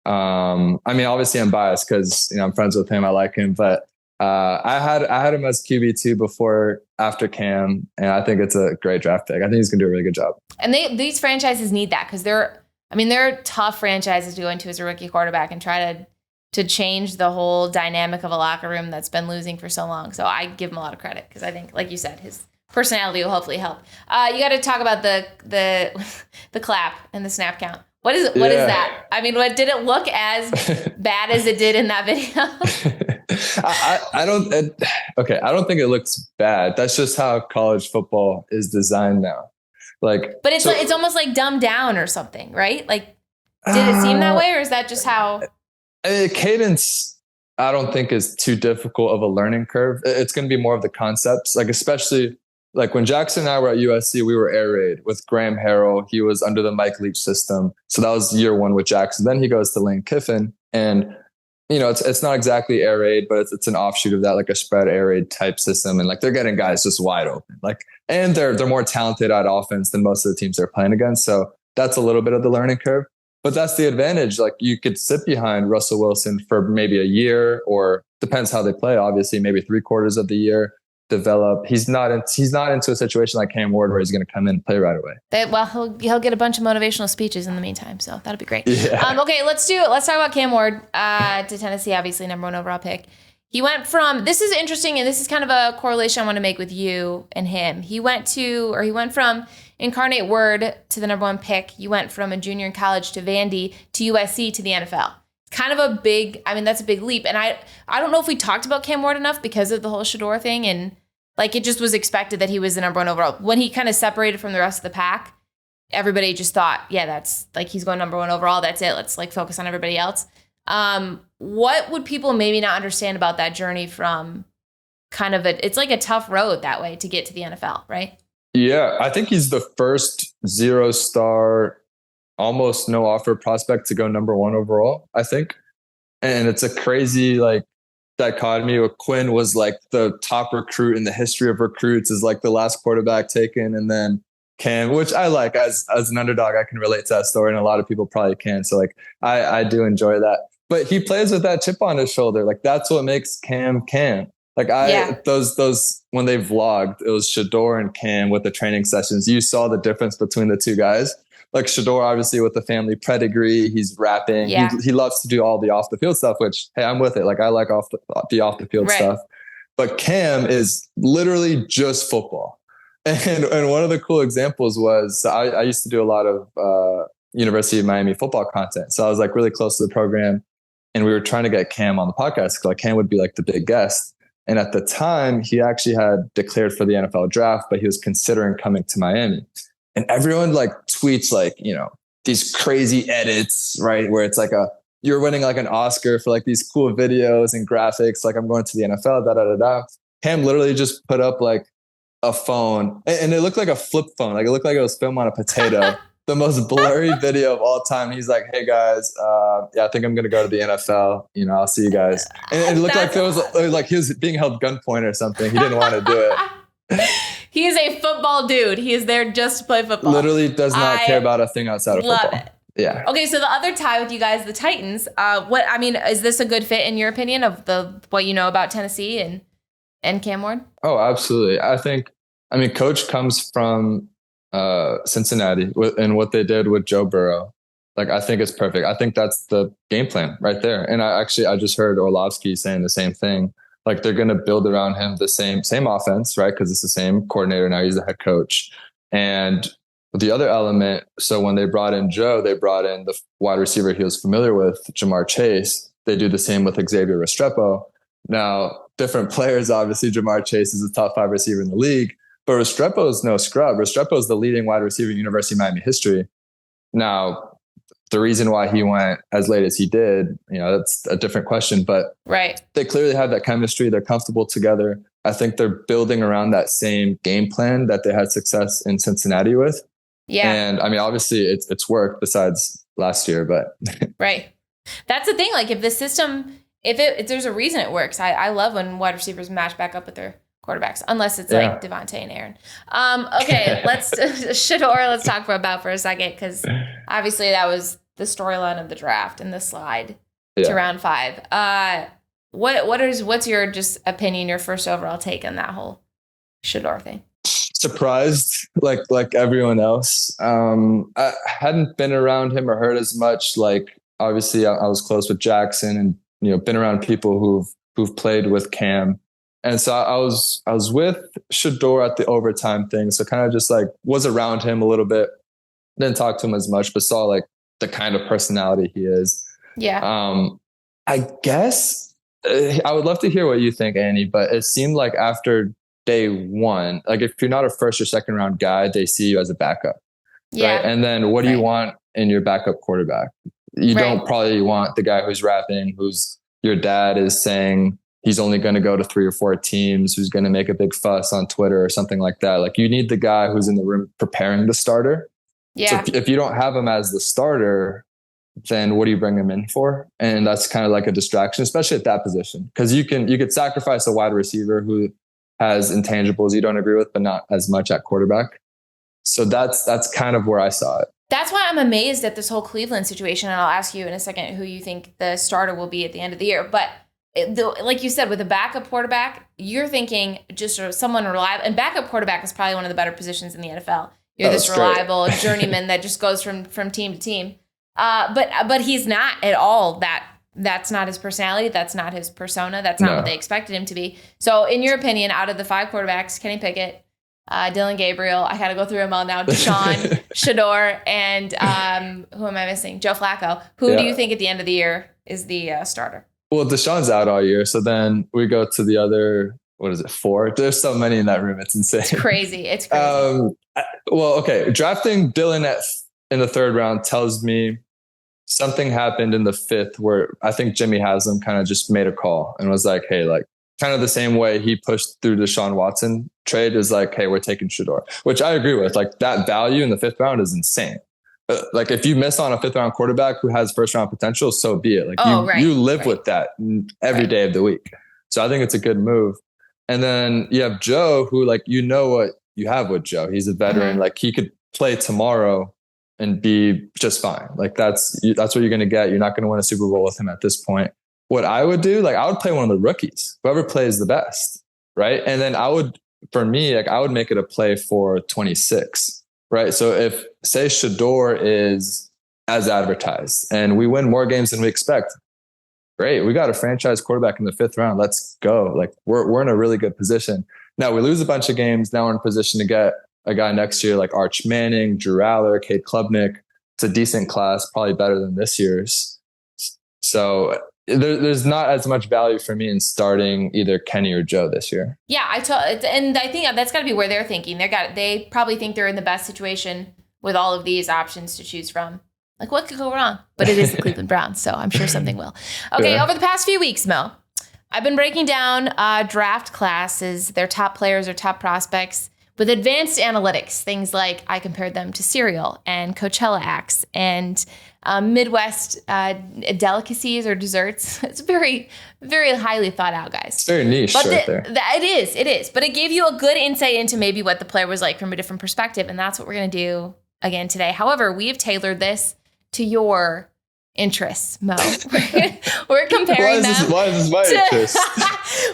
Speaker 6: I mean, obviously I'm biased because, I'm friends with him. I like him, but, I had him as QB2 after Cam. And I think it's a great draft pick. I think he's going to do a really good job.
Speaker 1: And these franchises need that because they're tough franchises to go into as a rookie quarterback and try to change the whole dynamic of a locker room that's been losing for so long. So I give him a lot of credit because I think, like you said, his personality will hopefully help. You got to talk about the clap and the snap count. What is that? I mean, did it look as bad as it did in that video?
Speaker 6: I don't think it looks bad. That's just how college football is designed now. But
Speaker 1: it's almost like dumbed down or something, right? Like, did it seem that way, or is that just how?
Speaker 6: Cadence, I don't think is too difficult of a learning curve. It's going to be more of the concepts, like especially like when Jackson and I were at USC, we were air raid with Graham Harrell. He was under the Mike Leach system, so that was year one with Jackson. Then he goes to Lane Kiffin, and it's not exactly air raid, but it's an offshoot of that, like a spread air raid type system, and like they're getting guys just wide open, and they're more talented at offense than most of the teams they're playing against. So that's a little bit of the learning curve. But that's the advantage. Like you could sit behind Russell Wilson for maybe a year, or depends how they play. Obviously, maybe 3/4 of the year. Develop. He's not into a situation like Cam Ward where he's going to come in and play right away.
Speaker 1: He'll get a bunch of motivational speeches in the meantime, so that'll be great.
Speaker 6: Yeah.
Speaker 1: Okay, let's talk about Cam Ward to Tennessee. Obviously, #1 overall pick. He went from, this is interesting, and this is kind of a correlation I want to make with you and him. He went from Incarnate Word to the #1 pick. You went from a junior in college to Vandy to USC to the NFL. Kind of that's a big leap. And I don't know if we talked about Cam Ward enough because of the whole Shedeur thing. And like, it just was expected that he was the #1 overall. When he kind of separated from the rest of the pack, everybody just thought, yeah, that's like, he's going #1 overall. That's it. Let's like focus on everybody else. What would people maybe not understand about that journey from kind of it's like a tough road that way to get to the NFL, right?
Speaker 6: Yeah. I think he's the first 0-star, almost no offer prospect to go #1 overall, I think. And it's a crazy like dichotomy. Quinn was like the top recruit in the history of recruits, is like the last quarterback taken. And then Cam, which I like as an underdog, I can relate to that story. And a lot of people probably can. So like, I do enjoy that, but he plays with that chip on his shoulder. Like that's what makes Cam. Like those, when they vlogged, it was Shedeur and Cam with the training sessions. You saw the difference between the two guys. Like Shedeur, obviously with the family pedigree, he's rapping. Yeah. He loves to do all the off the field stuff, which, hey, I'm with it. Like I like off the field stuff. But Cam is literally just football. And one of the cool examples was I used to do a lot of University of Miami football content. So I was like really close to the program, and we were trying to get Cam on the podcast because like Cam would be like the big guest. And at the time, he actually had declared for the NFL draft, but he was considering coming to Miami. And everyone like tweets like, these crazy edits, right? Where it's like you're winning like an Oscar for like these cool videos and graphics. Like I'm going to the NFL, da. Cam literally just put up like a phone, and it looked like a flip phone. Like it looked like it was filmed on a potato. The most blurry video of all time. He's like, "Hey guys, yeah, I think I'm gonna go to the NFL. You know, I'll see you guys." And it looked like it was like he was being held gunpoint or something. He didn't want to do it.
Speaker 1: He is a football dude. He is there just to play football.
Speaker 6: Literally does not care about a thing outside of football.
Speaker 1: Love it.
Speaker 6: Yeah.
Speaker 1: Okay, so the other tie with you guys, the Titans. Is this a good fit in your opinion of what you know about Tennessee and Cam Ward?
Speaker 6: Oh, absolutely. Coach comes from Cincinnati and what they did with Joe Burrow. Like, I think it's perfect. I think that's the game plan right there. And I just heard Orlovsky saying the same thing. Like, they're going to build around him the same offense, right? Because it's the same coordinator now. He's the head coach. And the other element, so when they brought in Joe, they brought in the wide receiver he was familiar with, Jamar Chase. They do the same with Xavier Restrepo. Now, different players, obviously. Jamar Chase is a top 5 receiver in the league. But Restrepo is no scrub. Restrepo is the leading wide receiver in University of Miami history. Now, the reason why he went as late as he did, that's a different question. But
Speaker 1: right,
Speaker 6: they clearly have that chemistry. They're comfortable together. I think they're building around that same game plan that they had success in Cincinnati with. Yeah. And obviously it's worked besides last year, but
Speaker 1: right. That's the thing. Like, if the system, if there's a reason it works. I love when wide receivers match back up with their quarterbacks, unless it's like Devontae and Aaron. Okay, let's Shedeur. Let's talk about for a second, because obviously that was the storyline of the draft and the slide to round 5. What's your just opinion, your first overall take on that whole Shedeur thing?
Speaker 6: Surprised, like everyone else. I hadn't been around him or heard as much. Like, obviously, I was close with Jackson, and been around people who've played with Cam. And so I was with Shedeur at the overtime thing. So kind of just like was around him a little bit. Didn't talk to him as much, but saw like the kind of personality he is. Yeah. I guess I would love to hear what you think, Annie, but it seemed like after day 1, like if you're not a first or second round guy, they see you as a backup. Yeah. Right? And then what do you want in your backup quarterback? You don't probably want the guy who's rapping, who's your dad is saying he's only going to go to 3 or 4 teams, who's going to make a big fuss on Twitter or something like that. Like, you need the guy who's in the room preparing the starter. Yeah. So if you don't have him as the starter, then what do you bring him in for? And that's kind of like a distraction, especially at that position, because you could sacrifice a wide receiver who has intangibles you don't agree with, but not as much at quarterback. So that's kind of where I saw it.
Speaker 1: That's why I'm amazed at this whole Cleveland situation. And I'll ask you in a second who you think the starter will be at the end of the year. But like you said, with a backup quarterback, you're thinking just sort of someone reliable. And backup quarterback is probably one of the better positions in the NFL. You're this reliable journeyman that just goes from team to team. But he's not at all that. That's not his personality. That's not his persona. That's not what they expected him to be. So in your opinion, out of the 5 quarterbacks, Kenny Pickett, Dylan Gabriel, I got to go through them all now, Deshaun, Shedeur, and who am I missing? Joe Flacco. Who do you think at the end of the year is the starter?
Speaker 6: Well, Deshaun's out all year. So then we go to the other, 4? There's so many in that room. It's insane.
Speaker 1: It's crazy. It's crazy.
Speaker 6: Okay. Drafting Dylan in the 3rd round tells me something happened in the 5th where I think Jimmy Haslam kind of just made a call and was like, hey, like kind of the same way he pushed through the Deshaun Watson trade is like, hey, we're taking Shedeur, which I agree with. Like, that value in the 5th round is insane. Like, if you miss on a 5th round quarterback who has 1st round potential, so be it. Like, you live with that every day of the week. So I think it's a good move. And then you have Joe, who, like, what you have with Joe. He's a veteran. Mm-hmm. Like, he could play tomorrow and be just fine. Like, that's what you're going to get. You're not going to win a Super Bowl with him at this point. What I would do, like, I would play one of the rookies, whoever plays the best, right? And then I would make it a play for 26, right? So if, say, Shedeur is as advertised and we win more games than we expect, great. We got a franchise quarterback in the 5th round. Let's go. Like, we're in a really good position. Now we lose a bunch of games. Now we're in a position to get a guy next year like Arch Manning, Drew Aller, Cade Klubnik. It's a decent class, probably better than this year's. So there's not as much value for me in starting either Kenny or Joe this year.
Speaker 1: Yeah, and I think that's got to be where they're thinking. They probably think they're in the best situation with all of these options to choose from. Like, what could go wrong? But it is the Cleveland Browns, so I'm sure something will. Okay, over the past few weeks, Mo, I've been breaking down draft classes, their top players or top prospects with advanced analytics. Things like I compared them to cereal and Coachella acts and Midwest delicacies or desserts. It's very, very highly thought out, guys.
Speaker 6: It's very niche there.
Speaker 1: It is. But it gave you a good insight into maybe what the player was like from a different perspective. And that's what we're going to do again today. However, we have tailored this to your interests, Mo. We're comparing them.
Speaker 6: Why is this my interest?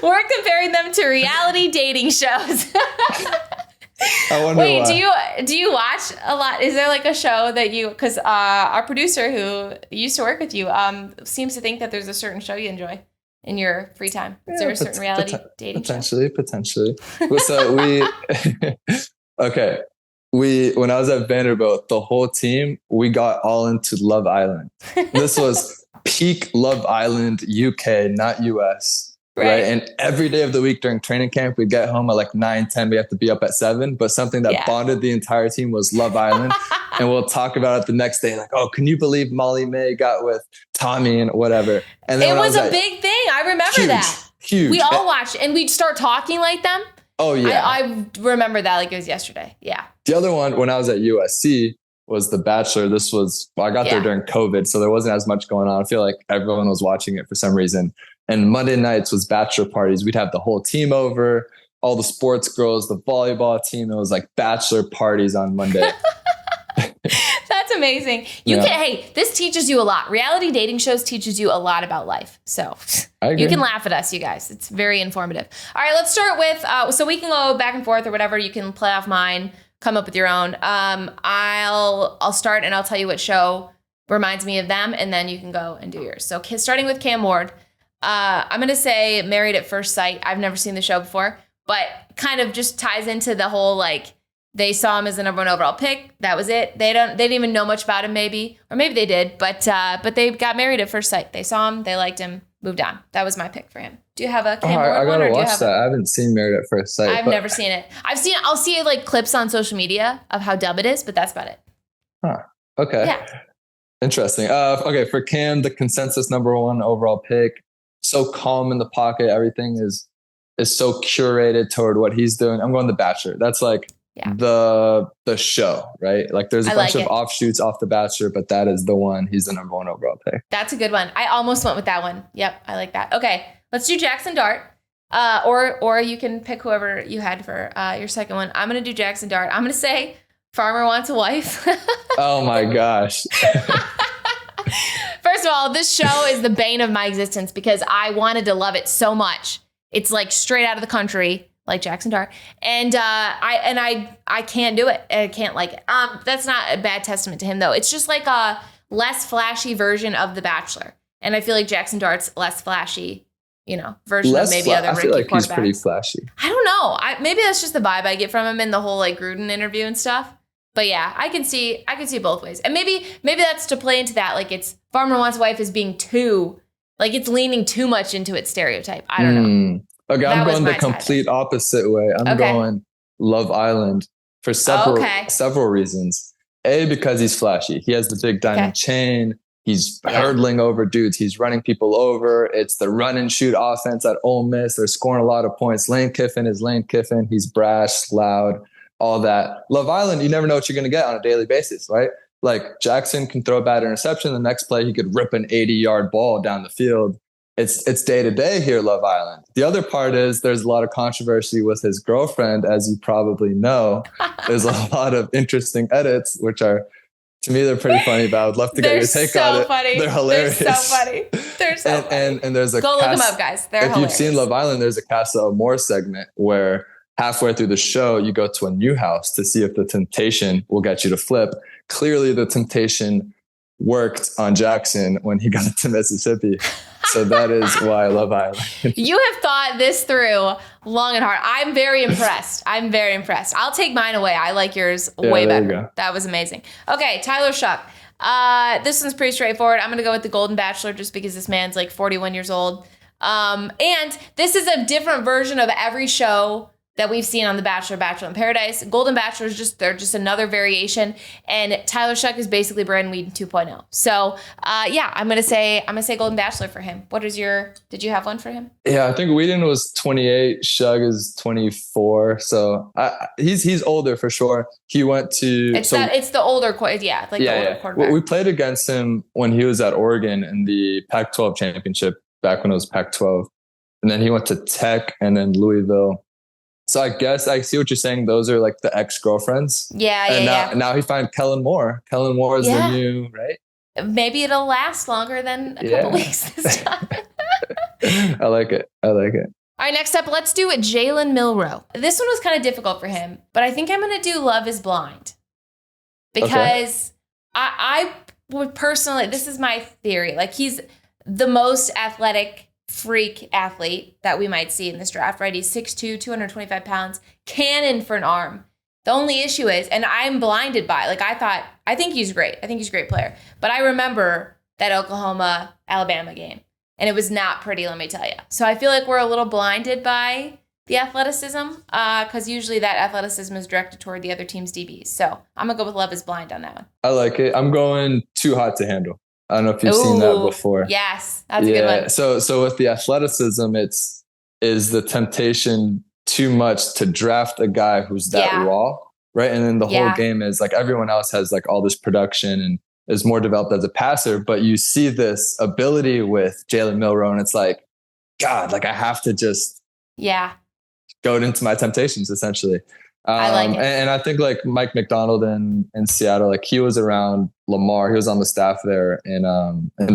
Speaker 1: We're comparing them to reality dating shows.
Speaker 6: I wonder
Speaker 1: Wait,
Speaker 6: why.
Speaker 1: do you watch a lot? Is there like a show that you, because our producer who used to work with you seems to think that there's a certain show you enjoy in your free time. Is there a certain reality dating
Speaker 6: show? Potentially. So when I was at Vanderbilt, the whole team, we got all into Love Island. This was peak Love Island UK, not US. Right. And every day of the week during training camp, we'd get home at like 9, 10. We have to be up at 7. But something that bonded the entire team was Love Island. And we'll talk about it the next day. Like, oh, can you believe Molly May got with Tommy and whatever? And then
Speaker 1: it was a big thing. I remember that.
Speaker 6: Huge.
Speaker 1: We all watched and we'd start talking like them.
Speaker 6: Oh, yeah.
Speaker 1: I remember that like it was yesterday. Yeah.
Speaker 6: The other one, when I was at USC, was The Bachelor. I got there during COVID, so there wasn't as much going on. I feel like everyone was watching it for some reason. And Monday nights was bachelor parties. We'd have the whole team over, all the sports girls, the volleyball team. It was like bachelor parties on Monday.
Speaker 1: That's amazing. Hey, this teaches you a lot. Reality dating shows teaches you a lot about life. So you can laugh at us, you guys. It's very informative. All right, let's start with, so we can go back and forth or whatever. You can play off mine, come up with your own. I'll start and I'll tell you what show reminds me of them, and then you can go and do yours. So starting with Cam Ward. I'm going to say Married at First Sight. I've never seen the show before, but kind of just ties into the whole, like, they saw him as the number 1 overall pick. That was it. They didn't even know much about him, maybe, or maybe they did, but they got married at first sight. They saw him, they liked him, moved on. That was my pick for him. Do you have a Cam Ward
Speaker 6: I
Speaker 1: one?
Speaker 6: gotta watch that. I haven't seen Married at First Sight.
Speaker 1: I've never seen it. I'll see like clips on social media of how dumb it is, but that's about it.
Speaker 6: Huh. Okay. Yeah. Interesting. Okay, for Cam, the consensus number 1 overall pick. So calm in the pocket. Everything is so curated toward what he's doing. I'm going The Bachelor. That's like the show, right? Like there's a bunch of offshoots off The Bachelor, but that is the one. He's the number 1 overall pick. That's
Speaker 1: a good one. I almost went with that one. Yep, I like that. Okay, let's do Jackson Dart. Or you can pick whoever you had for your second one. I'm going to do Jackson Dart. I'm going to say Farmer Wants a Wife.
Speaker 6: Oh my gosh.
Speaker 1: First of all, this show is the bane of my existence because I wanted to love it so much. It's like straight out of the country, like Jackson Dart, and I can't do it. I can't like it. That's not a bad testament to him though. It's just like a less flashy version of The Bachelor, and I feel like Jackson Dart's less flashy, version of maybe other Ricky quarterbacks. I feel like he's
Speaker 6: pretty flashy.
Speaker 1: I don't know. Maybe that's just the vibe I get from him in the whole like Gruden interview and stuff. But yeah, I can see both ways. And maybe that's to play into that. Like it's Farmer Wants a Wife is being too, like it's leaning too much into its stereotype. I don't know.
Speaker 6: Okay, I'm going the complete opposite way. I'm going Love Island for several reasons. A, because he's flashy. He has the big diamond chain. He's hurdling over dudes. He's running people over. It's the run and shoot offense at Ole Miss. They're scoring a lot of points. Lane Kiffin is Lane Kiffin. He's brash, loud. All that. Love Island, you never know what you're going to get on a daily basis, right? Like Jackson can throw a bad interception. The next play, he could rip an 80-yard ball down the field. It's day to day here, Love Island. The other part is there's a lot of controversy with his girlfriend, as you probably know. There's a lot of interesting edits, which are, to me, they're pretty funny, but I would love to get your take on it.
Speaker 1: Funny.
Speaker 6: They're hilarious.
Speaker 1: They're so funny. They're so funny.
Speaker 6: And there's a
Speaker 1: Go look them up, guys. They're hilarious.
Speaker 6: If you've seen Love Island, there's a Casa Amor segment where halfway through the show, you go to a new house to see if the temptation will get you to flip. Clearly, the temptation worked on Jackson when he got to Mississippi. So that is why I love Island.
Speaker 1: You have thought this through long and hard. I'm very impressed. I'll take mine away. I like yours way better. That was amazing. Okay, Tyler Shuck. This one's pretty straightforward. I'm going to go with The Golden Bachelor just because this man's like 41 years old. And this is a different version of every show that we've seen on The Bachelor, Bachelor in Paradise. Golden Bachelor is they're just another variation. And Tyler Shuck is basically Brandon Whedon 2.0. So I'm gonna say Golden Bachelor for him. Did you have one for him?
Speaker 6: Yeah, I think Whedon was 28, Shug is 24. So he's older for sure. He went to
Speaker 1: it's the older quarterback.
Speaker 6: We played against him when he was at Oregon in the Pac-12 championship back when it was Pac-12. And then he went to Tech and then Louisville. So I guess I see what you're saying. Those are like the ex-girlfriends. Now he found Kellen Moore. Kellen Moore is the new, right?
Speaker 1: Maybe it'll last longer than a couple weeks this time.
Speaker 6: I like it.
Speaker 1: All right, next up, let's do Jalen Milroe. This one was kind of difficult for him, but I think I'm going to do Love is Blind. Because I would personally, this is my theory, like he's the most athletic freak athlete that we might see in this draft, right? He's 6'2", 225 pounds, cannon for an arm. The only issue is, and I'm blinded by, I think he's great. I think he's a great player. But I remember that Oklahoma-Alabama game, and it was not pretty, let me tell you. So I feel like we're a little blinded by the athleticism, because usually that athleticism is directed toward the other team's DBs. So I'm going to go with Love is Blind on that one.
Speaker 6: I like it. I'm going Too Hot to Handle. I don't know if you've seen that before.
Speaker 1: Yes, that's a good one.
Speaker 6: So with the athleticism, is the temptation too much to draft a guy who's that raw, right? And then the whole game is like everyone else has like all this production and is more developed as a passer, but you see this ability with Jalen Milroe, and it's like, God, like I have to just go into my temptations essentially.
Speaker 1: I like it.
Speaker 6: And I think like Mike McDonald in Seattle, like he was around Lamar. He was on the staff there in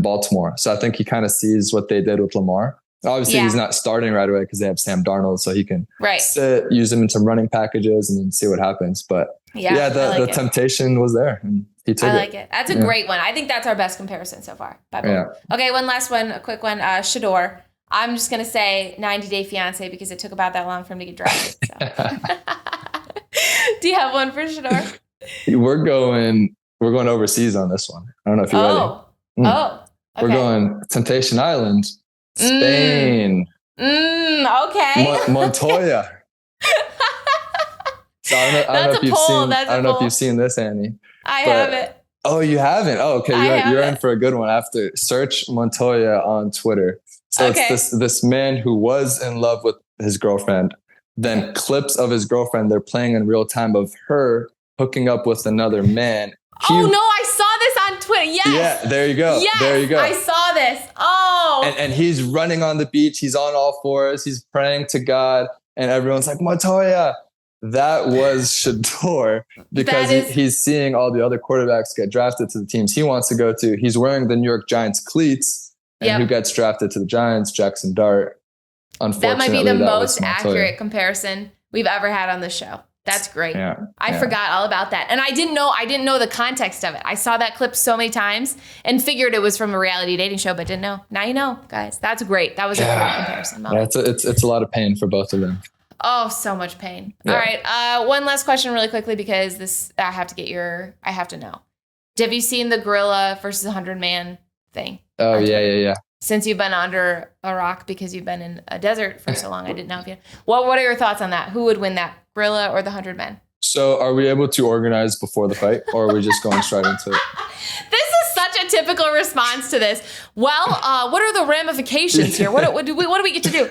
Speaker 6: Baltimore. So I think he kind of sees what they did with Lamar. Obviously, he's not starting right away because they have Sam Darnold, so he can sit, use him in some running packages and then see what happens. But the temptation was there and he took it.
Speaker 1: I like it. That's a great one. I think that's our best comparison so far. Okay, one last one, a quick one. Shedeur. I'm just going to say 90 Day Fiance because it took about that long for him to get drafted. So. Do you have one for Shedeur?
Speaker 6: We're going overseas on this one. I don't know if you're ready. Okay. We're going Temptation Island, Spain.
Speaker 1: Okay.
Speaker 6: Montoya. So I don't know if you've seen this, Annie.
Speaker 1: I haven't.
Speaker 6: Oh, you haven't? Oh, okay. You're in for a good one. After search Montoya on Twitter. So it's this man who was in love with his girlfriend. Then clips of his girlfriend, they're playing in real time of her hooking up with another man.
Speaker 1: I saw this on Twitter. Yes.
Speaker 6: Yeah, there you go.
Speaker 1: Yes,
Speaker 6: there you go.
Speaker 1: I saw this. Oh.
Speaker 6: And he's running on the beach. He's on all fours. He's praying to God. And everyone's like, Montoya. That was Shedeur because he's seeing all the other quarterbacks get drafted to the teams he wants to go to. He's wearing the New York Giants cleats. And who gets drafted to the Giants? Jackson Dart. Unfortunately,
Speaker 1: that might be the most accurate comparison we've ever had on the show. That's great. I forgot all about that. And I didn't know the context of it. I saw that clip so many times and figured it was from a reality dating show, but didn't know. Now you know, guys. That's great. That was a great comparison.
Speaker 6: Yeah, it's a lot of pain for both of them.
Speaker 1: Oh, so much pain. Yeah. All right. One last question really quickly because I have to know. Have you seen the gorilla versus 100-man thing?
Speaker 6: Oh, yeah.
Speaker 1: Since you've been under a rock because you've been in a desert for so long, I didn't know if you. What are your thoughts on that? Who would win that, gorilla or the 100 men?
Speaker 6: So, are we able to organize before the fight, or are we just going straight into it?
Speaker 1: This is such a typical response to this. Well, what are the ramifications here? What do we get to do?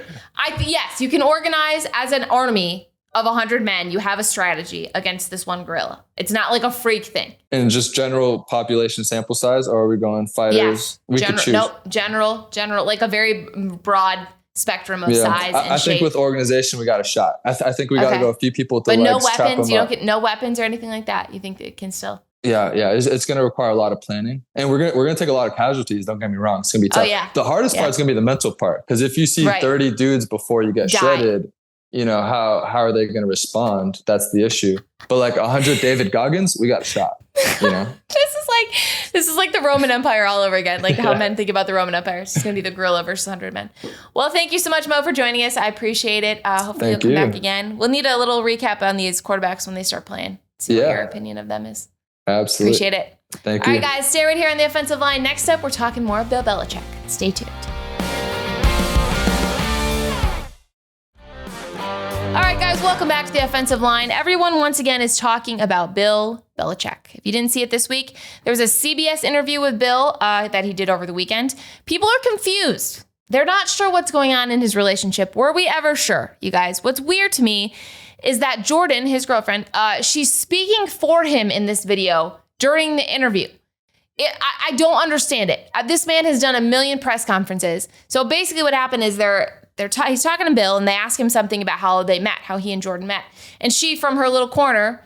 Speaker 1: Yes, you can organize as an army of 100 men. You have a strategy against this one gorilla. It's not like a freak thing. And
Speaker 6: just general population sample size, or are we going fighters?
Speaker 1: Yes.
Speaker 6: We could choose.
Speaker 1: Nope. General, like a very broad spectrum of size and
Speaker 6: I think with organization, we got a shot. I think we got to go a few people with the legs.
Speaker 1: But no weapons. You don't get no weapons or anything like that. You think it can still?
Speaker 6: Yeah. It's going to require a lot of planning, and we're going to take a lot of casualties. Don't get me wrong. It's going to be tough.
Speaker 1: Oh, yeah.
Speaker 6: The hardest part is going to be the mental part, because if you see 30 dudes before you get shredded, you know, how are they going to respond? That's the issue. But like 100 David Goggins, we got a shot, you know?
Speaker 1: This is like the Roman Empire all over again. Like how men think about the Roman Empire. It's going to be the gorilla versus 100 men. Well, thank you so much, Mo, for joining us. I appreciate it. Hopefully you'll come back again. We'll need a little recap on these quarterbacks when they start playing. See what your opinion of them is.
Speaker 6: Absolutely.
Speaker 1: Appreciate it.
Speaker 6: Thank you.
Speaker 1: All right, guys, stay right here on the offensive line. Next up, we're talking more of Bill Belichick. Stay tuned. All right, right, guys, welcome back to the offensive line. Everyone once again is talking about Bill Belichick. If you didn't see it this week, there was a CBS interview with Bill that he did over the weekend. People are confused. They're not sure what's going on in his relationship. Were we ever sure, you guys? What's weird to me is that Jordon, his girlfriend, she's speaking for him in this video during the interview. I don't understand it. This man has done a million press conferences. So basically what happened is he's talking to Bill and they ask him something about how they met, how he and Jordon met. And she, from her little corner,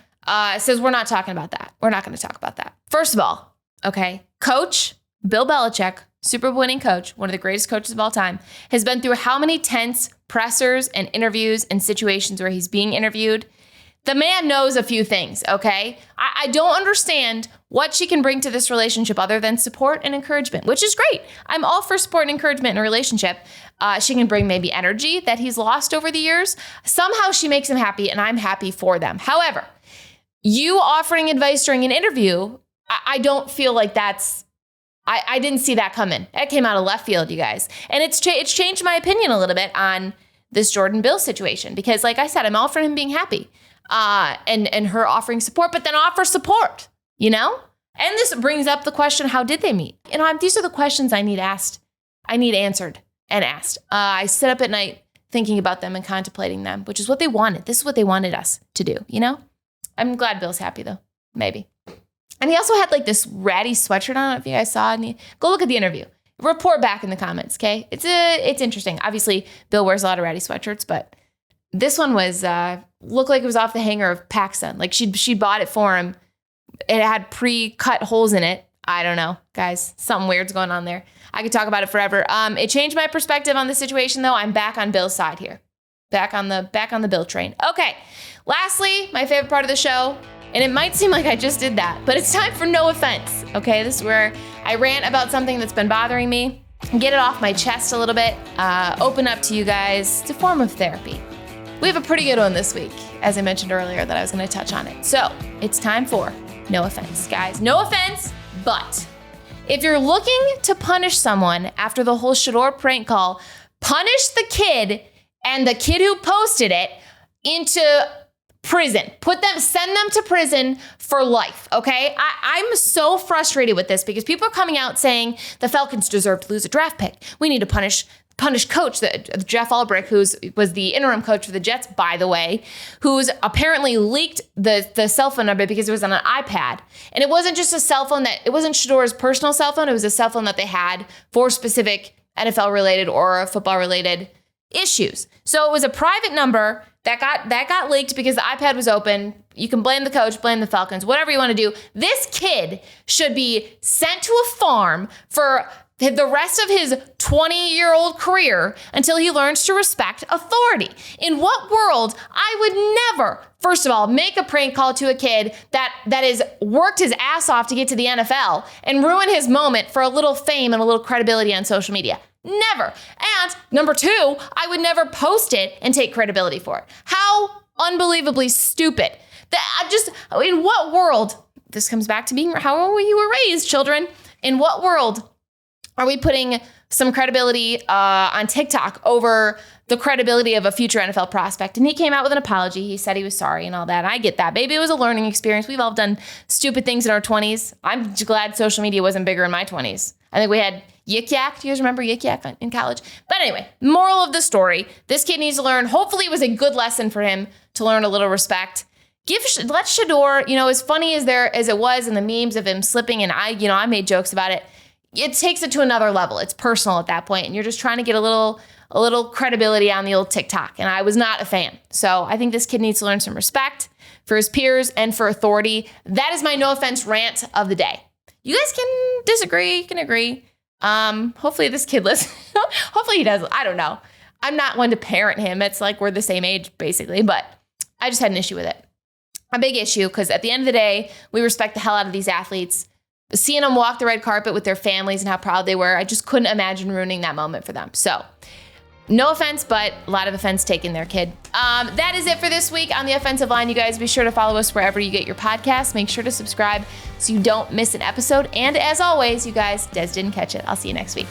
Speaker 1: says, we're not talking about that. We're not going to talk about that. First of all, okay, Coach Bill Belichick, Super Bowl winning coach, one of the greatest coaches of all time, has been through how many tense pressers and interviews and situations where he's being interviewed. The man knows a few things, okay? I don't understand what she can bring to this relationship other than support and encouragement, which is great. I'm all for support and encouragement in a relationship. She can bring maybe energy that he's lost over the years. Somehow she makes him happy, and I'm happy for them. However, you offering advice during an interview, I don't feel like that's... I didn't see that coming. That came out of left field, you guys. And it's changed my opinion a little bit on this Jordon Bill situation because, like I said, I'm all for him being happy. And her offering support, but then offer support, you know? And this brings up the question, how did they meet? You know, these are the questions I need answered and asked. I sit up at night thinking about them and contemplating them, which is what they wanted. This is what they wanted us to do, you know? I'm glad Bill's happy though, maybe. And he also had like this ratty sweatshirt on. I don't know if you guys saw it. Go look at the interview. Report back in the comments, okay? It's interesting. Obviously, Bill wears a lot of ratty sweatshirts, but this one was looked like it was off the hanger of PacSun. Like she bought it for him. It had pre-cut holes in it. I don't know, guys. Something weird's going on there. I could talk about it forever. It changed my perspective on the situation, though. I'm back on Bill's side here. Back on the Bill train. Okay. Lastly, my favorite part of the show, and it might seem like I just did that, but it's time for No Offense. Okay, this is where I rant about something that's been bothering me, get it off my chest a little bit, open up to you guys. It's a form of therapy. We have a pretty good one this week, as I mentioned earlier, that I was going to touch on it. So it's time for No Offense, guys. No offense, but if you're looking to punish someone after the whole Shedeur prank call, punish the kid and the kid who posted it into prison. Send them to prison for life, okay? I'm so frustrated with this because people are coming out saying the Falcons deserve to lose a draft pick. We need to punish coach, Jeff Ulbrich, who was the interim coach for the Jets, by the way, who's apparently leaked the cell phone number because it was on an iPad. And it wasn't just a cell phone it wasn't Shedeur's personal cell phone. It was a cell phone that they had for specific NFL related or football related issues. So it was a private number that got leaked because the iPad was open. You can blame the coach, blame the Falcons, whatever you want to do. This kid should be sent to a farm for the rest of his 20-year-old career until he learns to respect authority. In what world I would never, first of all, make a prank call to a kid that has worked his ass off to get to the NFL and ruin his moment for a little fame and a little credibility on social media. Never. And number two, I would never post it and take credibility for it. How unbelievably stupid. In what world, this comes back to being how you were raised, children. In what world are we putting some credibility on TikTok over the credibility of a future NFL prospect? And he came out with an apology. He said he was sorry and all that. I get that. Maybe it was a learning experience. We've all done stupid things in our 20s. I'm glad social media wasn't bigger in my 20s. I think we had Yik Yak. Do you guys remember Yik Yak in college? But anyway, moral of the story, this kid needs to learn. Hopefully it was a good lesson for him to learn a little respect. Let Shedeur, as funny as it was in the memes of him slipping, and I made jokes about it. It takes it to another level. It's personal at that point, and you're just trying to get a little credibility on the old TikTok, and I was not a fan. So I think this kid needs to learn some respect for his peers and for authority. That is my no offense rant of the day. You guys can disagree, you can agree. Hopefully this kid listens. Hopefully he does. I don't know. I'm not one to parent him. It's like we're the same age, basically, but I just had an issue with it. A big issue, because at the end of the day, we respect the hell out of these athletes. Seeing them walk the red carpet with their families and how proud they were, I just couldn't imagine ruining that moment for them. So, no offense, but a lot of offense taken there, kid. That is it for this week on the offensive line. You guys be sure to follow us wherever you get your podcasts. Make sure to subscribe so you don't miss an episode. And as always, you guys, Des didn't catch it. I'll see you next week.